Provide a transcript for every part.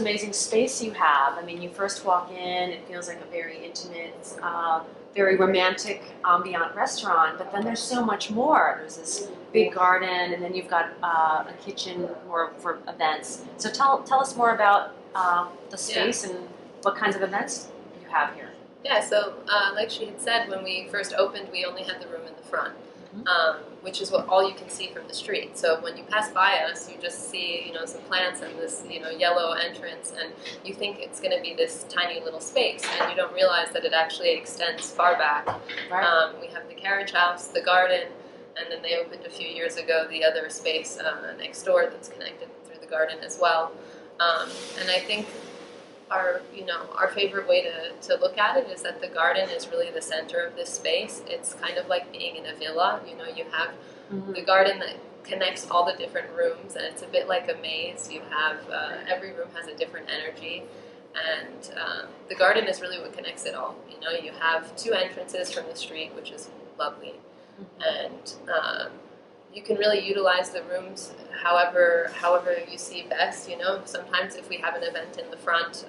amazing space you have. I mean, you first walk in, it feels like a very intimate, very romantic ambient restaurant, but then there's so much more. There's this big garden, and then you've got a kitchen more for events. So tell us more about the space and what kinds of events you have here. Yeah, so like she had said, when we first opened, we only had the room in the front, which is all you can see from the street. So when you pass by us, you just see, some plants and this, yellow entrance, and you think it's going to be this tiny little space, and you don't realize that it actually extends far back. Right. We have the carriage house, the garden, and then they opened a few years ago the other space next door that's connected through the garden as well. And I think our favorite way to look at it is that the garden is really the center of this space. It's kind of like being in a villa. You have the garden that connects all the different rooms, and it's a bit like a maze. You have every room has a different energy, and the garden is really what connects it all. You have two entrances from the street, which is lovely, and you can really utilize the rooms however you see best. Sometimes if we have an event in the front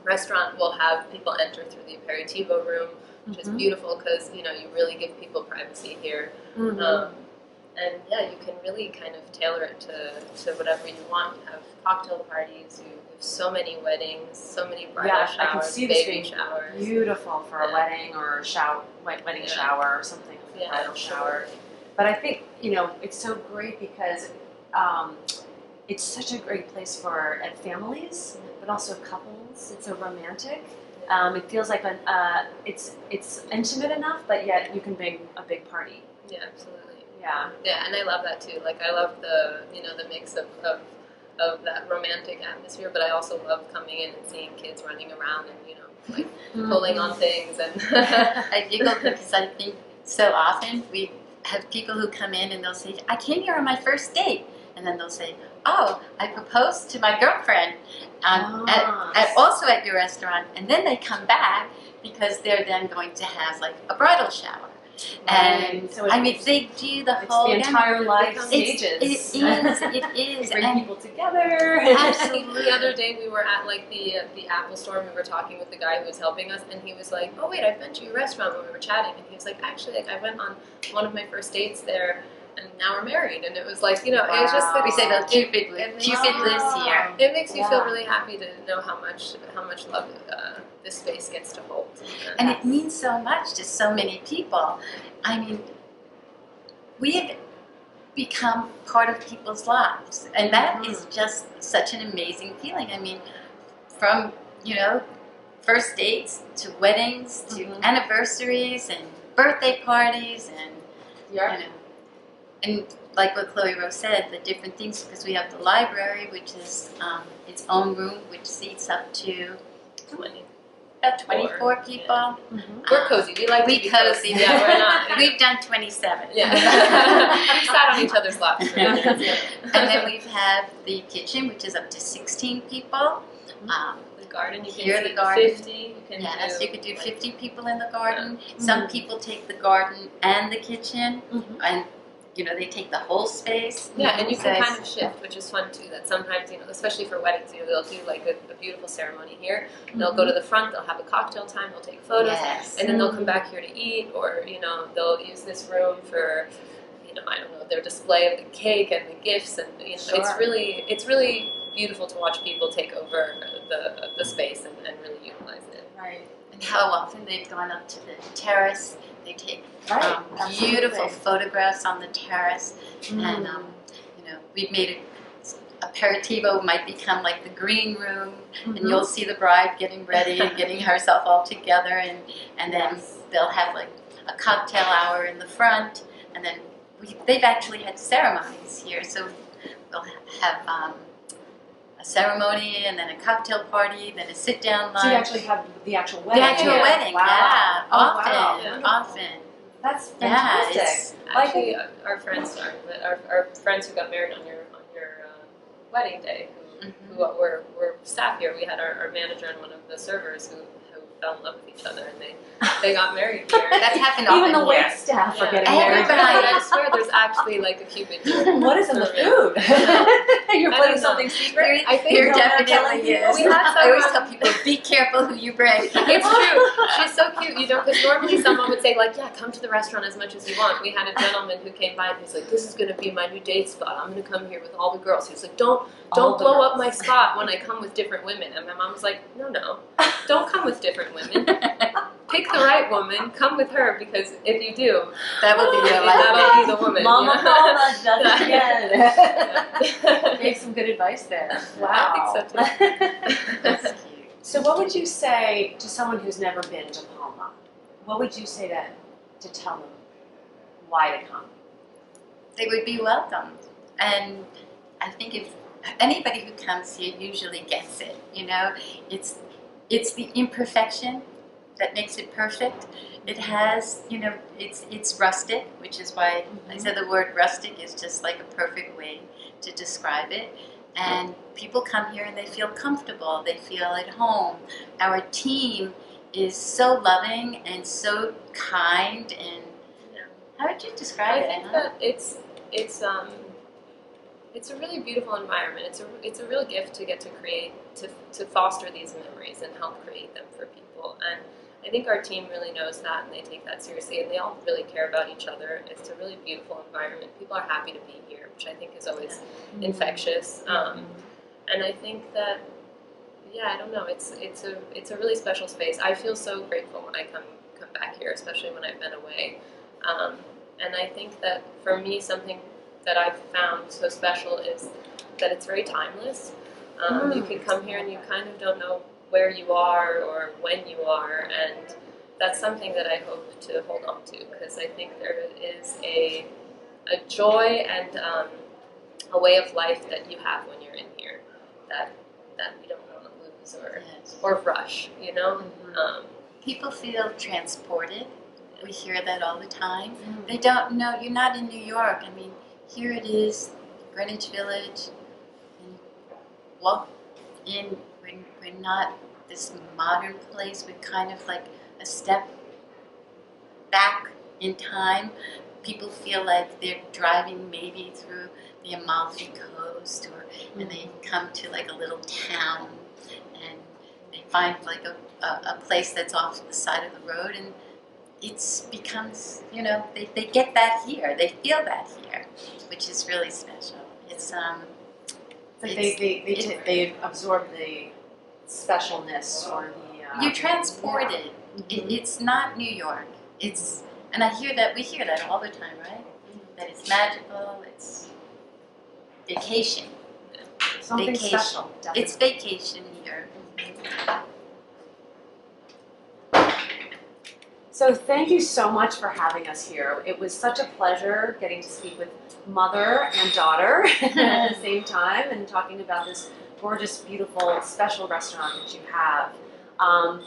restaurant, we'll have people enter through the aperitivo room, which is beautiful because you really give people privacy here. And yeah, you can really kind of tailor it to whatever you want. You have cocktail parties, you have so many weddings, so many bridal showers, I can see baby this being showers. beautiful for a wedding or a wedding shower or something, a bridal shower. But I think, it's so great because it's such a great place for families, but also couples. It's so romantic. It feels like it's intimate enough, but yet you can bring a big party. Yeah, absolutely. Yeah, and I love that too. Like I love the the mix of that romantic atmosphere, but I also love coming in and seeing kids running around and pulling on things. And I giggle because I think so often we have people who come in and they'll say, "I came here on my first date," and then they'll say, "Oh, I proposed to my girlfriend also at your restaurant," and then they come back because they're then going to have like a bridal shower. And so they do the whole the entire life stages. It is. Bring people together. Absolutely. The other day we were at the Apple store and we were talking with the guy who was helping us, and he was like, "Oh wait, I've been to your restaurant," when we were chatting, and he was like, "Actually, I went on one of my first dates there, and now we're married." And it was like, it was just we say that Cupid lives here. It makes you feel really happy to know how much love this space gets to hold. And it means so much to so many people. I mean, we have become part of people's lives, and that is just such an amazing feeling. I mean, from first dates to weddings to anniversaries and birthday parties, and and like what Chloe Rose said, the different things, because we have the library, which is its own room, which seats up to 24 people. We're cozy. We like to be cozy. Yeah, we're not. We've done 27. Yeah. We sat on each other's laps. And then we have the kitchen, which is up to 16 people. The garden, you can here see the garden. 50. You could do 50 people in the garden. Some people take the garden and the kitchen, and they take the whole space. Yeah, and you can kind of shift, which is fun too. That sometimes, especially for weddings, they'll do like a beautiful ceremony here. They'll go to the front, they'll have a cocktail time, they'll take photos, and then they'll come back here to eat, or they'll use this room for, I don't know, their display of the cake and the gifts, and it's really beautiful to watch people take over the space and really utilize it. Right. And how often they've gone up to the terrace. They take beautiful photographs on the terrace, and we've made aperitivo might become like the green room, and you'll see the bride getting ready and getting herself all together, and then they'll have like a cocktail hour in the front, and then they've actually had ceremonies here, so we'll have a ceremony, and then a cocktail party, then a sit-down lunch. So you actually have the actual wedding. The actual wedding, wow. Often. That's fantastic. Actually, our friends who got married on your wedding day, who were staff here. We had our manager and one of the servers who fell in love with each other, and they got married here. That's happened often. Even the wait here. staff are Yeah. getting married. Everybody. I swear there's actually like a Cupid here. What is in the For me. food? You're I putting don't know. something secret? I think There you don't wanna tell definitely people? is. We had I always someone- tell people, be careful who you bring. It's true. She's so cute, you know, because normally someone would say, like, yeah, come to the restaurant as much as you want. We had a gentleman who came by and he's like, this is going to be my new date spot. I'm going to come here with all the girls. He's like, don't All the blow up girls. my spot when I come with different women. And my mom was like, no, don't come with different women. Pick the right woman, come with her, because if you do, That would be your life. that'll be the woman. Mama you know? Palma does it Yeah. again. Gave some good advice there. Wow. I think so too. That's cute. So what would you say to someone who's never been to Palma? What would you say to tell them why to come? They would be welcomed. And I think if anybody who comes here usually gets it, you know, it's the imperfection that makes it perfect. It has, you know, it's rustic, which is why I said the word rustic is just like a perfect way to describe it. And people come here and they feel comfortable, they feel at home. Our team is so loving and so kind, and how would you describe I it? think that it's a really beautiful environment. It's a real gift to get to create, to foster these memories and help create them for people. And I think our team really knows that, and they take that seriously, and they all really care about each other. It's a really beautiful environment. People are happy to be here, which I think is always infectious. And I think that, yeah, I don't know. It's a really special space. I feel so grateful when I come back here, especially when I've been away. And I think that for me, something that I've found so special is that it's very timeless. You can come here and you kind of don't know where you are or when you are, and that's something that I hope to hold on to, because I think there is a joy and a way of life that you have when you're in here that we don't want to lose or rush, you know? People feel transported. We hear that all the time. They don't know, you're not in New York. I mean, here it is, Greenwich Village, and you walk in, we're not this modern place, we're kind of like a step back in time. People feel like they're driving maybe through the Amalfi Coast, and they come to like a little town, and they find like a place that's off the side of the road, and it becomes, you know, they get that here, they feel that here, which is really special. It's they absorb the specialness or the. you're transported. It's not New York. And we hear that all the time, right? That it's magical. It's vacation. Something vacation. special. Definitely. It's vacation here. So thank you so much for having us here. It was such a pleasure getting to speak with mother and daughter at the same time and talking about this gorgeous, beautiful, special restaurant that you have.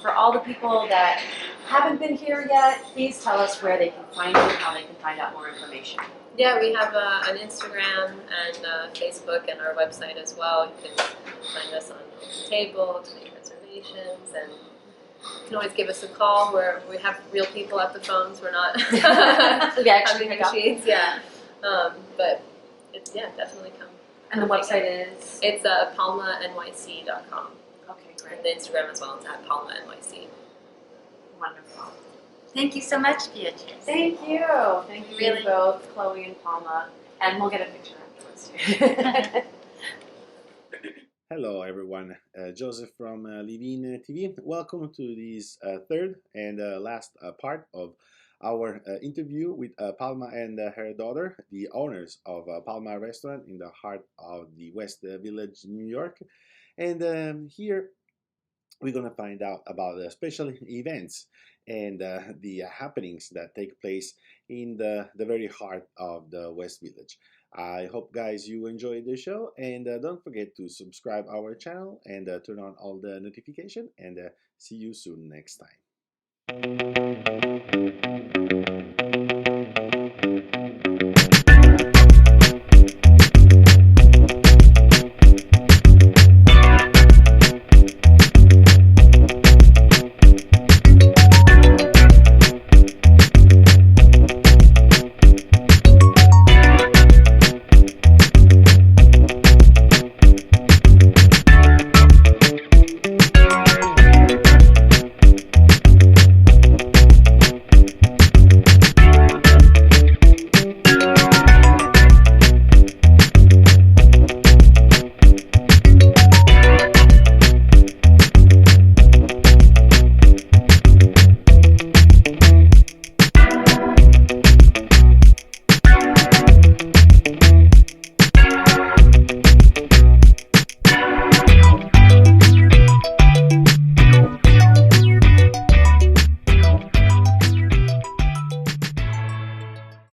For all the people that haven't been here yet, please tell us where they can find you, how they can find out more information. Yeah, we have an Instagram and Facebook and our website as well. You can find us on the table to make reservations, and you can always give us a call. We have real people at the phones. We're not We actually having pick up. machines. Yeah, but definitely come. And the website is? It's palmanyc.com. Okay, great. And the Instagram as well. It's at palmanyc. Wonderful. Thank you so much, Beatrice. Thank you. Thank you Really. both, Chloe and Palma. And we'll get a picture afterwards too. Hello everyone, Joseph from Livin TV. Welcome to this third and last part of our interview with Palma and her daughter, the owners of Palma Restaurant in the heart of the West Village, New York. And here we're going to find out about the special events and the happenings that take place in the very heart of the West Village. I hope guys you enjoyed the show, and don't forget to subscribe our channel and turn on all the notification, and see you soon next time.